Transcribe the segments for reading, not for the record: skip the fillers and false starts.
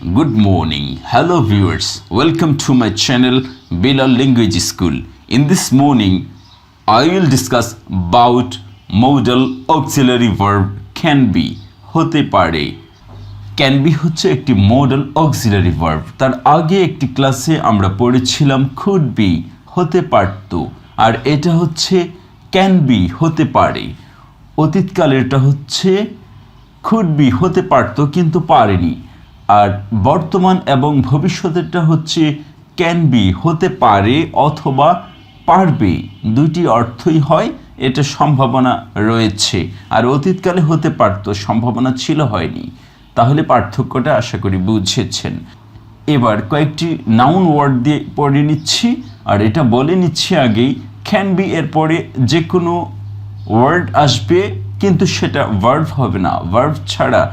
Good morning. Hello viewers. Welcome to my channel Balal Language School. In this morning, I will discuss about modal auxiliary verb can be. হতে পারে। Can be হচ্ছে একটি modal auxiliary verb। তার আগে একটি ক্লাসে আমরা পড়েছিলাম could be হতে পারত। আর এটা হচ্ছে can be হতে পারে। অতীতকালেরটা হচ্ছে could be হতে পারত কিন্তু পারেনি। আর বর্তমান এবং ভবিষ্যতেরটা হচ্ছে ক্যান বি হতে পারে অথবা পারবে, দুইটি অর্থই হয়, এটা সম্ভাবনা রয়েছে। আর অতীতকালে হতে পারত, সম্ভাবনা ছিল, হয়নি। তাহলে পার্থক্যটা আশা করি বুঝেছেন। এবার কয়েকটি নাউন ওয়ার্ড দিয়ে পড়ে নিচ্ছি আর এটা বলে নিচ্ছি আগেই, ক্যান বি এর পরে যে কোনো ওয়ার্ড আসবে কিন্তু সেটা ভার্ব হবে না, ভার্ব ছাড়া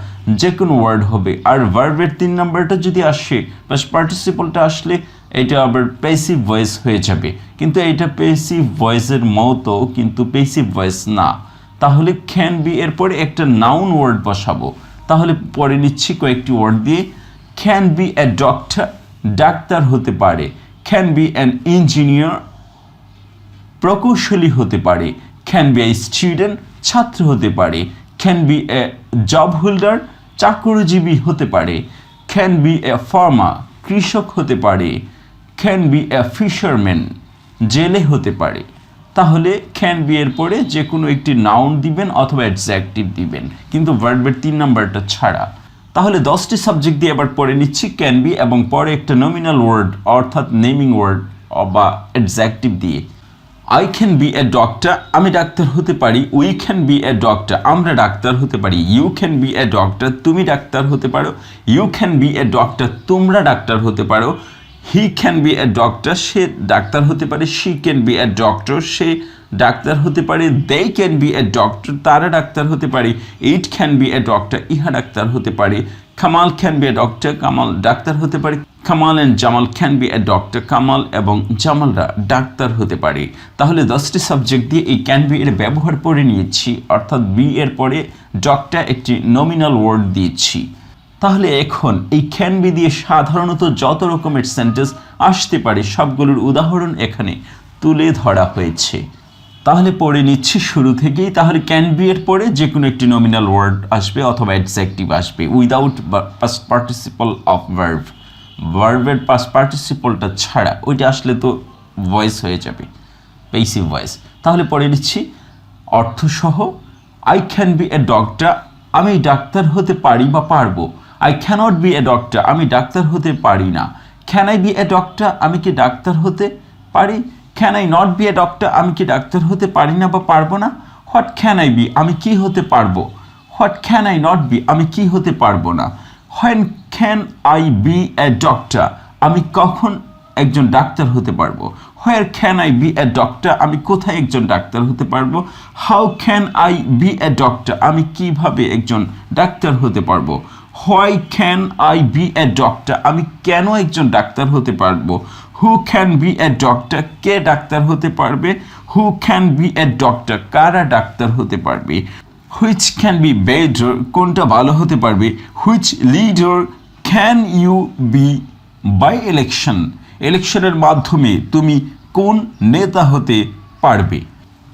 যে কোনো ওয়ার্ড হবে। আর ভার্বের 3 নাম্বারটা যদি আসে প্লাস পার্টিসিপলটা আসলে এটা আবার প্যাসিভ ভয়েস হয়ে যাবে, কিন্তু এটা প্যাসিভ ভয়েসের মতো কিন্তু প্যাসিভ ভয়েস না। তাহলে ক্যান বি এর পরে একটা নাউন ওয়ার্ড বসাবো। তাহলে পরে নিচ্ছি কয়েকটি ওয়ার্ড দিয়ে। Can be a doctor, doctor হতে পারে। ক্যান বি অ্যান ইঞ্জিনিয়ার, প্রকৌশলী হতে পারে। ক্যান বি এ স্টুডেন্ট, ছাত্র হতে পারে। Can be A job holder, চাকরিজীবী হতে পারে। ক্যান বি এ ফার্মার, কৃষক হতে পারে। ক্যান বি এ ফিশারম্যান, জেলে হতে পারে। তাহলে ক্যান বি এর পরে যে কোনো একটি নাউন দিবেন অথবা অ্যাডজেক্টিভ দিবেন, কিন্তু ভার্বের 3 নাম্বারটা ছাড়া। তাহলে 10টি সাবজেক্ট দিয়ে আবার পড়ে নিচ্ছি ক্যান বি এবং পরে একটা নমিনাল ওয়ার্ড অর্থাৎ নেমিং ওয়ার্ড বা অ্যাডজেক্টিভ দিয়ে। I can be a doctor, আমি ডাক্তার হতে পারি। We can be a doctor, আমরা ডাক্তার হতে পারি। You can be a doctor, তুমি ডাক্তার হতে পারো। You can be a doctor, তোমরা ডাক্তার হতে পারো। He can be a doctor, সে ডাক্তার হতে পারে। She can be a doctor, সে ডাক্তার হতে পারে। They can be a doctor, তারা ডাক্তার হতে পারে। It can be a doctor, ইহা ডাক্তার হতে পারে। Kamal can be a doctor, Kamal doctor হতে পারে। Kamal and Jamal can be a doctor, Kamal এবং জামালরা ডাক্তার হতে পারে। তাহলে 10টি সাবজেক্ট দিয়ে এই ক্যান বি এর ব্যবহার করে নিয়েছি, অর্থাৎ বি এর পরে ডক্টর একটি নমিনাল ওয়ার্ড দিয়েছি। তাহলে এখন এই ক্যান বি দিয়ে সাধারণত যত রকমের সেন্টেন্স আসতে পারে সবগুলোর উদাহরণ এখানে তুলে ধরা হয়েছে। তাহলে পড়ে নিচ্ছি শুরু থেকেই। তাহলে ক্যান বি এর পরে যে কোনো একটি নমিনাল ওয়ার্ড আসবে অথবা অ্যাডজেক্টিভ আসবে without past participle of verb, ভার্বের পাস্ট পার্টিসিপলটা ছাড়া। ওইটা আসলে তো ভয়েস হয়ে যাবে, প্যাসিভ ভয়েস। তাহলে পড়ে নিচ্ছি অর্থসহ। I can be a doctor, আমি ডাক্তার হতে পারি বা পারবো। I can't be a doctor, আমি ডাক্তার হতে পারি না। Can I be a doctor, আমি কি ডাক্তার হতে পারি। Can I not be a doctor, আমি কি ডাক্তার হতে পারি না বা পারবো না। হোয়াট ক্যান আই বি, আমি কি হতে পারবো। What can I not be, আমি কি হতে পারবো না। When can I be a doctor, আমি কখন একজন ডাক্তার হতে পারবো। Where can I be a doctor, আমি কোথায় একজন ডাক্তার হতে পারবো। How can I be a doctor, আমি কিভাবে একজন ডাক্তার হতে পারবো। Why can I be a doctor, আমি কেন একজন ডাক্তার হতে পারবো। Who can be a doctor, কে ডাক্তার হতে পারবে। হু ক্যান বি এ ডক্টর, কারা ডাক্তার হতে পারবে। হুইচ ক্যান বি বেটার, কোনটা ভালো হতে পারবে। Which leader can you be by election, ইলেকশনের মাধ্যমে তুমি কোন নেতা হতে পারবে।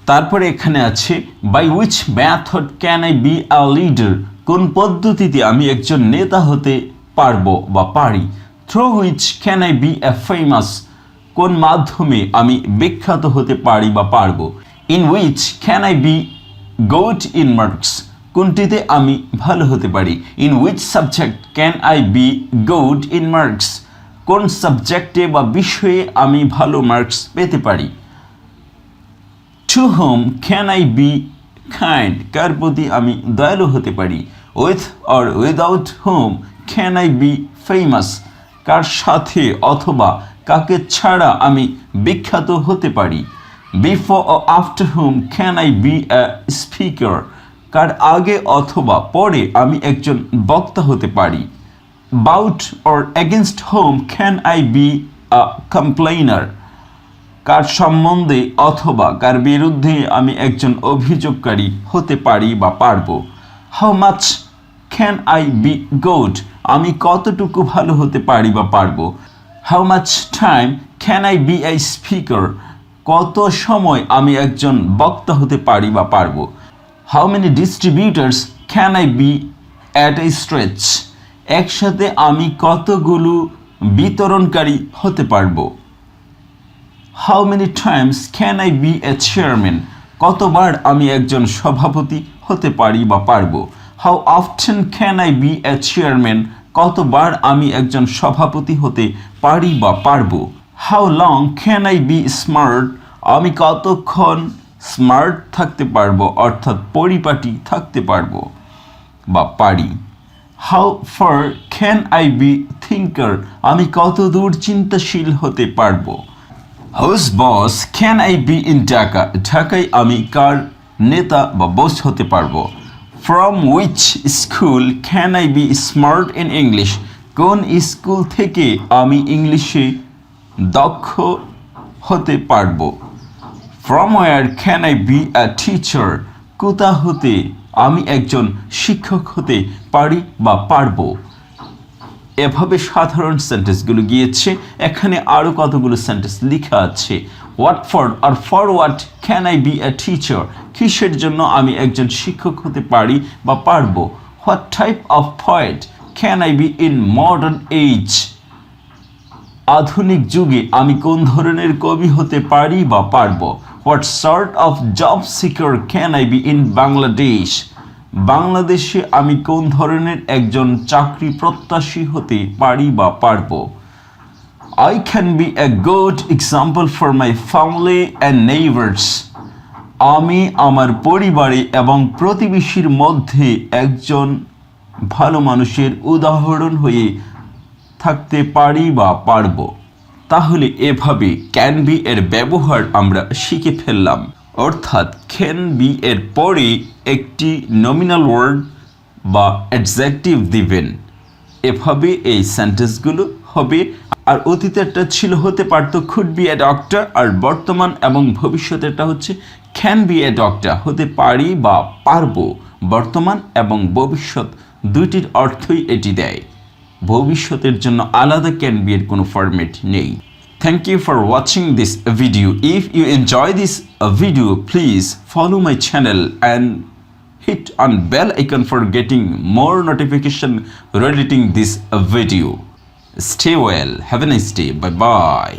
তারপরে এখানে আছে by which method can I be a leader, কোন পদ্ধতিতে আমি একজন নেতা হতে পারবো বা পারি। Through which can I be a famous, কোন মাধ্যমে আমি বিখ্যাত হতে পারি বা পারবো। In which can I be good in marks, কোনটিতে আমি ভালো হতে পারি। In which subject can I be good in marks, কোন সাবজেক্টে বা বিষয়ে আমি ভালো মার্কস পেতে পারি। To whom can I be kind, কার প্রতি আমি দয়ালু হতে পারি। With or without whom can I be famous, কার সাথে অথবা কাকে ছাড়া আমি বিখ্যাত হতে পারি। Before or after whom can I be a speaker, কার আগে অথবা পরে আমি একজন বক্তা হতে পারি। About or against whom can I be a complainer, কার সম্বন্ধে অথবা কার বিরুদ্ধে আমি একজন অভিযোগকারী হতে পারি বা পারবো। How much can I be good, আমি কতটুকু ভালো হতে পারি বা পারবো। How much time can I be a speaker, কত সময় আমি একজন বক্তা হতে পারি বা পারবো। How many distributors can I be at a stretch, একসাথে আমি কতগুলো বিতরণকারী হতে পারবো। How many times can I be a chairman, কতবার আমি একজন সভাপতি হতে পারি বা পারবো। How often can I be a chairman, কতবার আমি একজন সভাপতি হতে পারি বা পারবো। How long can I be smart, আমি কতক্ষণ স্মার্ট থাকতে পারবো অর্থাৎ পরিপাটি থাকতে পারবো বা পারি। How far can I be thinker, আমি কত দূর চিন্তাশীল হতে পারবো। Whose boss can I be in Dhaka, ঢাকায় আমি কার নেতা বা বস হতে পারবো। From which school can I be smart in English, কোন স্কুল থেকে আমি ইংলিশে দক্ষ হতে পারবো। From where can I be a teacher, কোথা হতে আমি একজন শিক্ষক হতে পারি বা পারবো। এভাবে সাধারণ সেন্টেন্সগুলো গিয়েছে। এখানে আরও কতগুলো সেন্টেন্স লেখা আছে। হোয়াট ফর আর for what can I be a teacher, কিসের জন্য আমি একজন শিক্ষক হতে পারি বা পারবো। What type of poet can I be in modern age, আধুনিক যুগে আমি কোন ধরনের কবি হতে পারি বা পারবো। What sort of job seeker can I be in Bangladesh, বাংলাদেশে আমি কোন ধরনের একজন চাকরি প্রত্যাশী হতে পারি বা পারবো। I can be a good example for my family and neighbours, আমি আমার পরিবারে এবং প্রতিবেশীর মধ্যে একজন ভালো মানুষের উদাহরণ হয়ে থাকতে পারি বা পারবো। তাহলে এভাবে ক্যান বি এর ব্যবহার আমরা শিখে ফেললাম, অর্থাৎ ক্যান বি এর পরে একটি নমিনাল ওয়ার্ড বা অ্যাডজেক্টিভ দিবেন। এভাবে এই সেন্টেন্সগুলো হবে। আর অতীতেরটা ছিল হতে পারতো কুড বি এ ডক্টর, আর বর্তমান এবং ভবিষ্যতেরটা হচ্ছে ক্যান বি এ ডক্টর, হতে পারি বা পারবো। বর্তমান এবং ভবিষ্যৎ দুইটির অর্থই এটি দেয়। ভবিষ্যতের জন্য আলাদা ক্যান বি এর কোনো ফরম্যাট নেই। Thank you for watching this video. If you enjoy this video, please follow my channel and hit on bell icon for getting more notification relating this video. Stay well. Have a nice day. Bye bye.